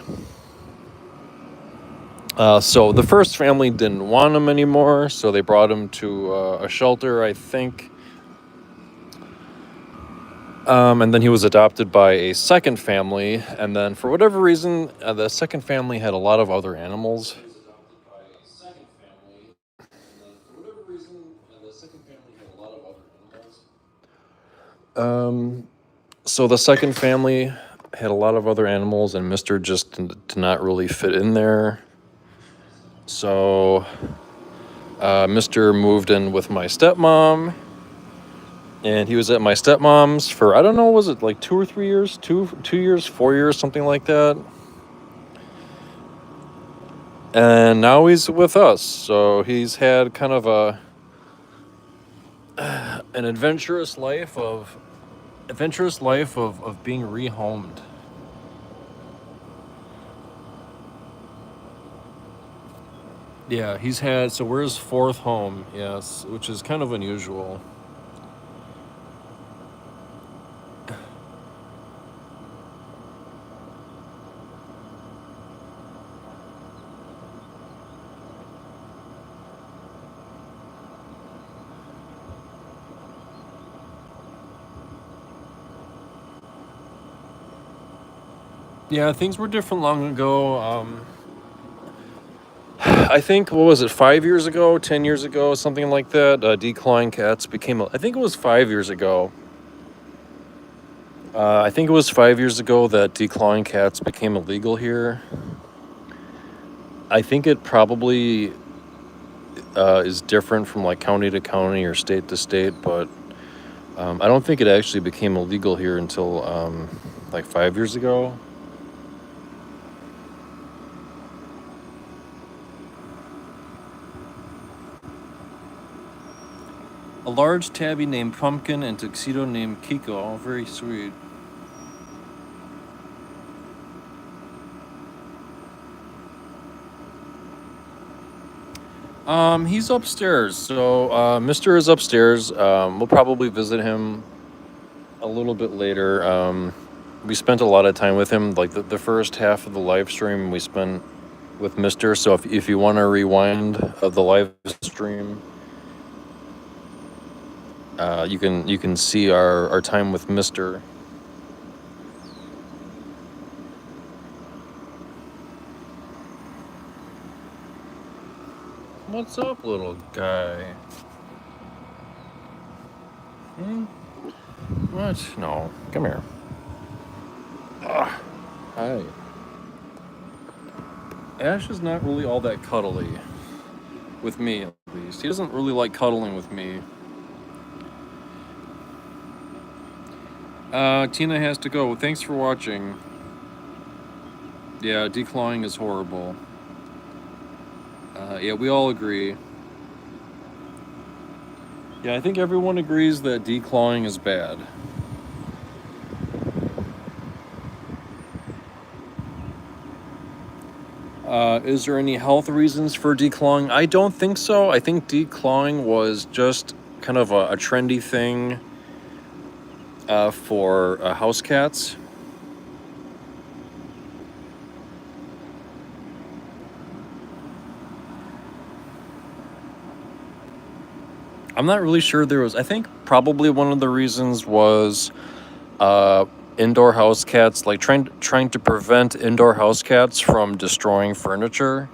S1: So the first family didn't want him anymore, so they brought him to a shelter, I think. And then he was adopted by a second family, and then for whatever reason, the second family had a lot of other animals. So the second family had a lot of other animals, and Mister just did not really fit in there. So Mister moved in with my stepmom, and he was at my stepmom's for, I don't know, was it like 2 or 3 years? 2 years, 4 years, something like that. And now he's with us. So he's had kind of an adventurous life of being rehomed. Yeah, he's had, so we're his 4th home, yes, which is kind of unusual. Yeah, things were different long ago. I think, what was it, 5 years ago, 10 years ago, something like that, declawing cats became, I think it was 5 years ago. I think it was 5 years ago that declawing cats became illegal here. I think it probably, is different from like county to county or state to state, but I don't think it actually became illegal here until like 5 years ago. A large tabby named Pumpkin and tuxedo named Kiko. Oh, very sweet. He's upstairs. So, Mr. is upstairs. We'll probably visit him a little bit later. We spent a lot of time with him. Like the first half of the live stream we spent with Mr. So if you want to rewind of the live stream, you can see our time with Mr. What's up, little guy? What? No. Come here. Hi. Ash is not really all that cuddly. With me, at least. He doesn't really like cuddling with me. Tina has to go. Thanks for watching. Yeah, declawing is horrible. Yeah, we all agree. Yeah, I think everyone agrees that declawing is bad. Is there any health reasons for declawing? I don't think so. I think declawing was just kind of a trendy thing for house cats. I'm not really sure there was. I think probably one of the reasons was indoor house cats, like trying to prevent indoor house cats from destroying furniture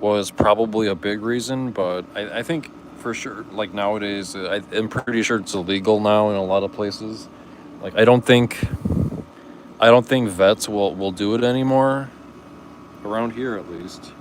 S1: was probably a big reason. But I think for sure, like nowadays, I'm pretty sure it's illegal now in a lot of places. Like I don't think vets will do it anymore, around here at least.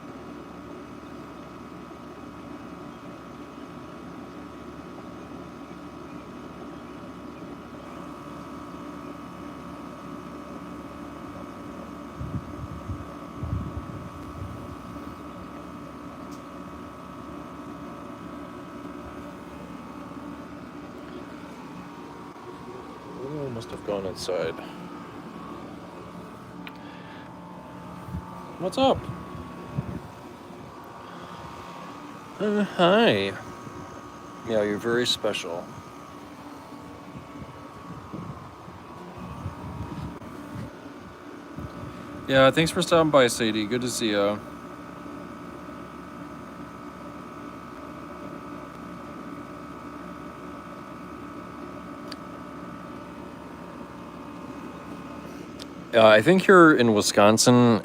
S1: Oh, must have gone inside. What's up? Hi. Yeah, you're very special. Yeah, thanks for stopping by, Sadie. Good to see ya. I think here in Wisconsin,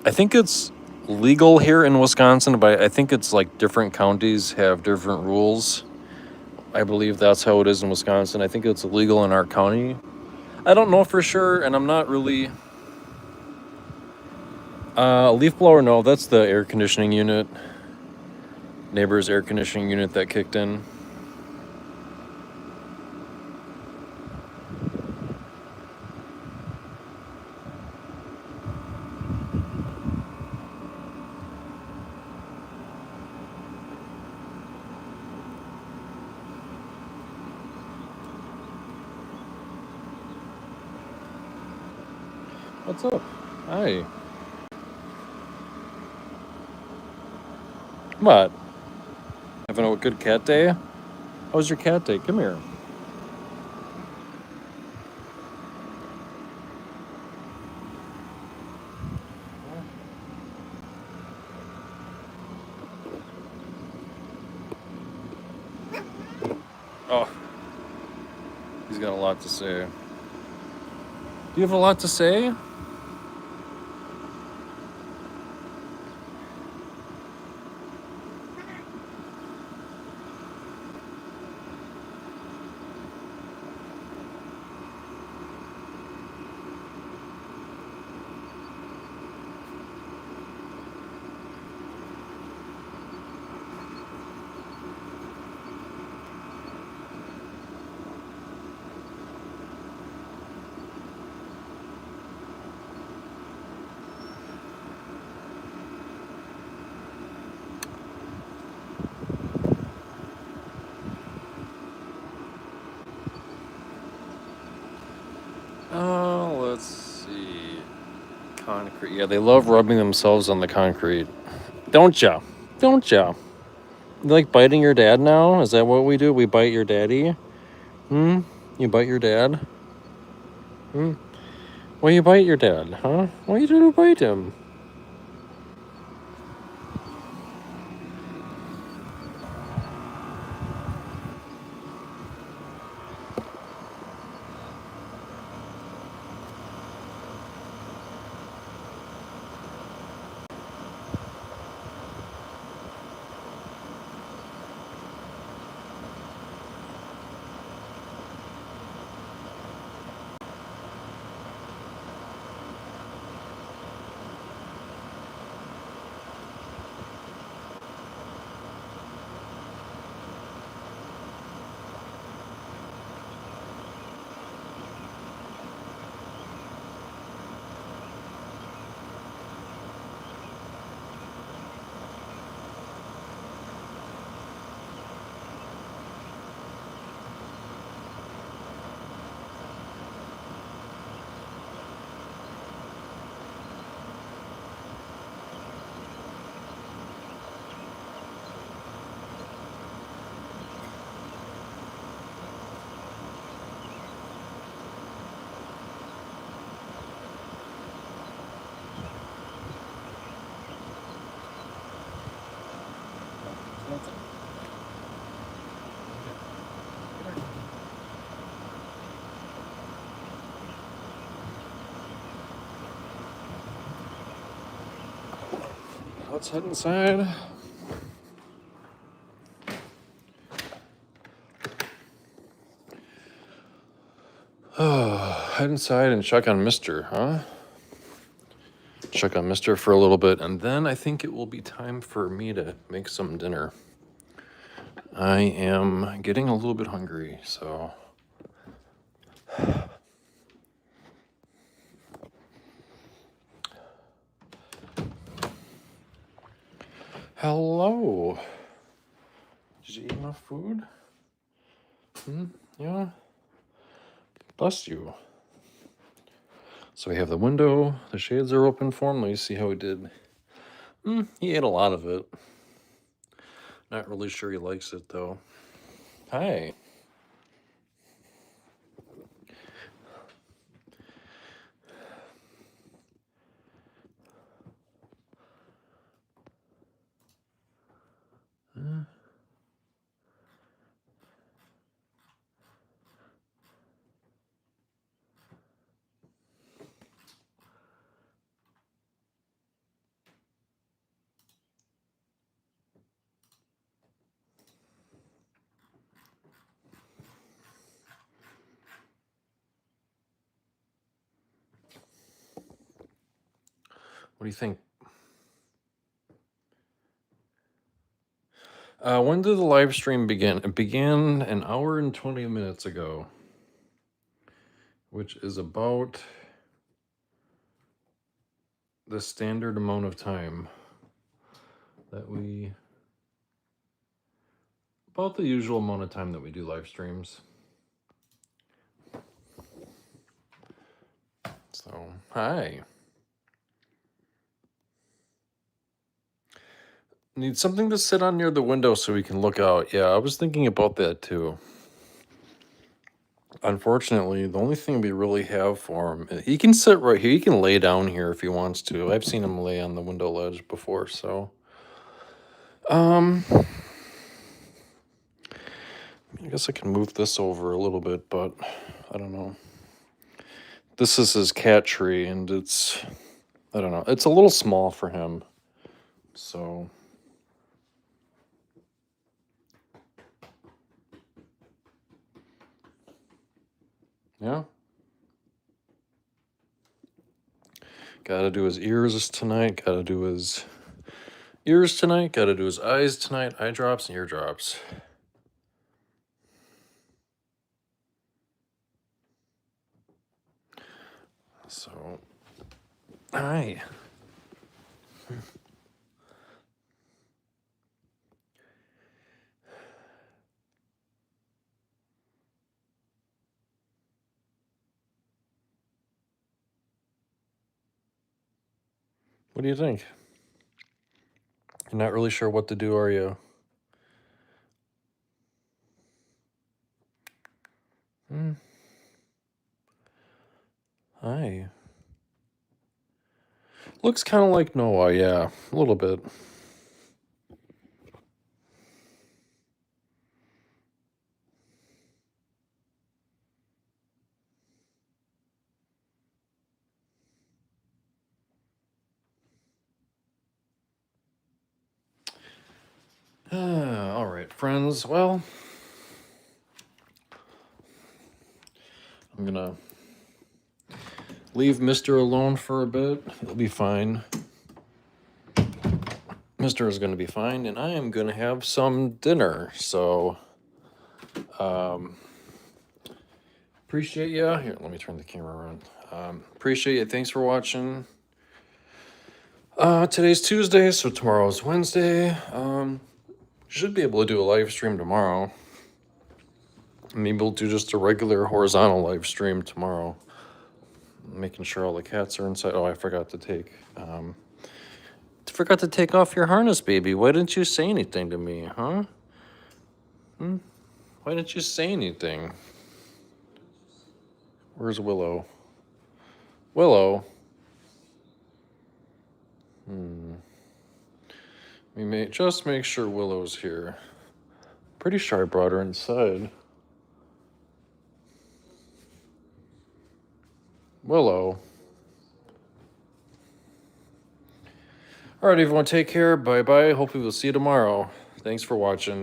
S1: I think it's legal here in Wisconsin, but I think it's like different counties have different rules. I believe that's how it is in Wisconsin. I think it's illegal in our county. I don't know for sure, and I'm not really. Leaf blower, no, that's the air conditioning unit. Neighbor's air conditioning unit that kicked in. What's up? Hi. What? Having a good cat day? How was your cat day? Come here. Oh, he's got a lot to say. Do you have a lot to say? let's see. Concrete. Yeah, they love rubbing themselves on the concrete. Don't ya? Don't ya? You like biting your dad now? Is that what we do? We bite your daddy? Hmm? You bite your dad? Hmm? Why you bite your dad, huh? Why you do to bite him? Let's head inside. Head inside and check on Mr., huh? Check on Mr. for a little bit, and then I think it will be time for me to make some dinner. I am getting a little bit hungry, so. Hello. Did you eat enough food? Yeah. Bless you. So we have the window. The shades are open for him. Let me see how he did. He ate a lot of it. Not really sure he likes it, though. Hi. What do you think? When did the live stream begin? It began an hour and 20 minutes ago, which is about the standard amount of time that about the usual amount of time that we do live streams. So, hi. Need something to sit on near the window so we can look out. Yeah, I was thinking about that too. Unfortunately, the only thing we really have for him, he can sit right here. He can lay down here if he wants to. I've seen him lay on the window ledge before, so. I guess I can move this over a little bit, but I don't know. This is his cat tree, and I don't know. It's a little small for him, so. Yeah. Gotta do his ears tonight. Gotta do his ears tonight. Gotta do his eyes tonight. Eye drops and ear drops. So, hi. What do you think? You're not really sure what to do, are you? Hi. Looks kind of like Noah, yeah, a little bit. All right, friends. Well, I'm gonna leave Mr. alone for a bit. He'll be fine. Mr. is gonna be fine, and I am gonna have some dinner. So, appreciate you. Here, let me turn the camera around. Appreciate you. Thanks for watching. Today's Tuesday, so tomorrow's Wednesday. Should be able to do a live stream tomorrow. Maybe we'll do just a regular horizontal live stream tomorrow. Making sure all the cats are inside. Oh, I forgot to take off your harness, baby. Why didn't you say anything to me, huh? Why didn't you say anything? Where's Willow? Willow? We may just make sure Willow's here. Pretty sure I brought her inside. Willow. All right, everyone, take care. Bye-bye. Hopefully we'll see you tomorrow. Thanks for watching.